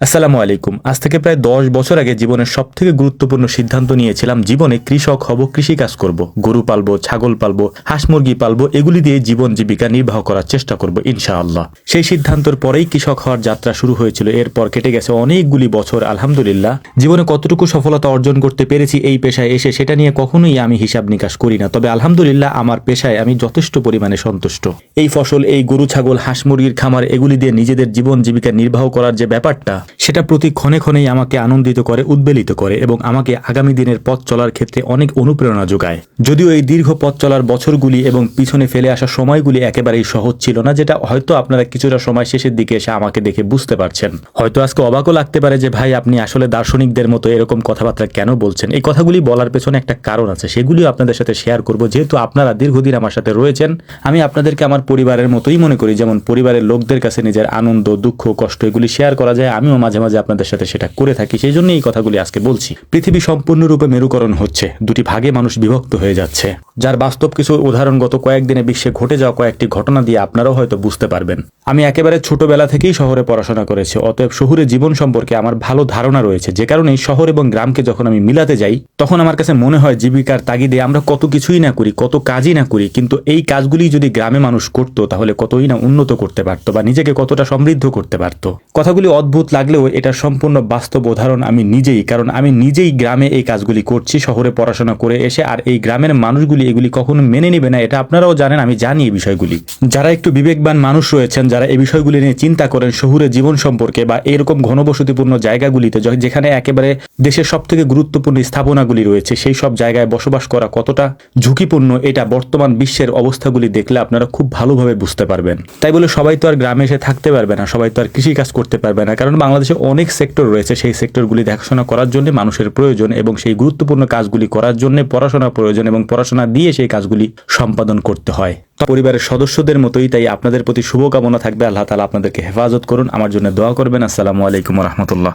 আসসালামু আলাইকুম। আজ থেকে প্রায় 10 বছর আগে জীবনের সবথেকে গুরুত্বপূর্ণ সিদ্ধান্ত নিয়েছিলাম, জীবনে কৃষক হব, কৃষিকাজ করব, গরু পালবো, ছাগল পালবো, হাঁস মুরগি পালবো, এগুলি দিয়ে জীবন জীবিকা নির্বাহ করার চেষ্টা করব ইনশাআল্লাহ। সেই সিদ্ধান্তের পরেই কৃষক হওয়ার যাত্রা শুরু হয়েছিল। এরপর কেটে গেছে অনেকগুলি বছর। আলহামদুলিল্লাহ, জীবনে কতটুকু সফলতা অর্জন করতে পেরেছি এই পেশায় এসে, সেটা নিয়ে কখনোই আমি হিসাব নিকাশ করি না। তবে আলহামদুলিল্লাহ, আমার পেশায় আমি যথেষ্ট পরিমাণে সন্তুষ্ট। এই ফসল, এই গরু ছাগল, হাঁস মুরগির খামার, এগুলি দিয়ে নিজেদের জীবন জীবিকা নির্বাহ করার যে ব্যাপারটা, সেটা প্রতি ক্ষণে ক্ষণেই আমাকে আনন্দিত করে, উদ্বেলিত করে এবং আমাকে আগামী দিনের পথ চলার ক্ষেত্রে অনেক অনুপ্রেরণা যোগায়। যদিও এই দীর্ঘ পথ চলার বছরগুলি এবং পিছনে ফেলে আসা সময়গুলি একেবারেই সহজ ছিল না, যেটা হয়তো আপনারা কিছুটা সময় শেষের দিকে এসে আমাকে দেখে বুঝতে পারছেন। হয়তো আজকে অবাকও লাগতে পারে যে ভাই, আপনি আসলে দার্শনিকদের মতো এরকম কথাবার্তা কেন বলছেন। এই কথাগুলি বলার পেছনে একটা কারণ আছে, সেগুলিও আপনাদের সাথে শেয়ার করব। যেহেতু আপনারা দীর্ঘদিন আমার সাথে রয়েছেন, আমি আপনাদেরকে আমার পরিবারের মতোই মনে করি। যেমন পরিবারের লোকদের কাছে নিজের আনন্দ, দুঃখ, কষ্ট এগুলি শেয়ার করা যায়, আমিও মাঝে মাঝে আপনাদের সাথে সেটা করে থাকি। সেই জন্য এই কথাগুলি আজকে বলছি। পৃথিবী সম্পূর্ণরূপে মেরুকরণ হচ্ছে, দুটি ভাগে মানুষ বিভক্ত হয়ে যাচ্ছে, যার বাস্তব কিছু উদাহরণ গত কয়েকদিনে বিশ্বে ঘটে যাওয়া কয়েকটি ঘটনা দিয়ে আপনারাও হয়তো বুঝতে পারবেন। আমি একেবারে ছোটবেলা থেকেই শহরে পড়াশোনা করেছি, অতএব শহুরে জীবন সম্পর্কে আমার ভালো ধারণা রয়েছে। যে কারণে শহর এবং গ্রামকে যখন আমি মিলাতে যাই, তখন আমার কাছে মনে হয় জীবিকার তাগিদে আমরা কত কিছুই না করি, কত কাজই না করি, কিন্তু এই কাজগুলি যদি গ্রামে মানুষ করতো, তাহলে কতই না উন্নত করতে পারতো বা নিজেকে কতটা সমৃদ্ধ করতে পারতো। কথাগুলি অদ্ভুত লাগলেও এটার সম্পূর্ণ বাস্তব উদাহরণ আমি নিজেই, কারণ আমি নিজেই গ্রামে এই কাজগুলি করছি শহরে পড়াশোনা করে এসে। আর এই গ্রামের মানুষগুলি এগুলি কখনো মেনে নেবে না, এটা আপনারাও জানেন, আমি জানি এই বিষয়গুলি। যারা একটু বিবেকবান মানুষ রয়েছেন, যারা এই বিষয়গুলি নিয়ে চিন্তা করেন শহুরে জীবন সম্পর্কে বা এরকম ঘনবসতিপূর্ণ জায়গাগুলিতে, যেখানে একেবারে দেশের সব থেকে গুরুত্বপূর্ণ স্থাপনাগুলি রয়েছে, সেই সব জায়গায় বসবাস করা কতটা ঝুঁকিপূর্ণ, এটা বর্তমান বিশ্বের অবস্থাগুলি দেখলে আপনারা খুব ভালোভাবে বুঝতে পারবেন। তাই বলে সবাই তো আর গ্রামে এসে থাকতে পারবে না, সবাই তো আর কৃষিকাজ করতে পারবে না, কারণ বাংলাদেশে অনেক সেক্টর রয়েছে। সেই সেক্টরগুলি দেখাশোনা করার জন্য মানুষের প্রয়োজন এবং সেই গুরুত্বপূর্ণ কাজগুলি করার জন্য পড়াশোনা প্রয়োজন এবং পড়াশোনা দিয়ে সেই কাজগুলি সম্পাদন করতে হয়। পরিবারের সদস্যদের মতোই তাই আপনাদের প্রতি শুভকামনা থাকবে। আল্লাহ তাআলা আপনাদেরকে হেফাজত করুন। আমার জন্য দোয়া করবেন। আসসালামু আলাইকুম ওয়া রাহমাতুল্লাহ।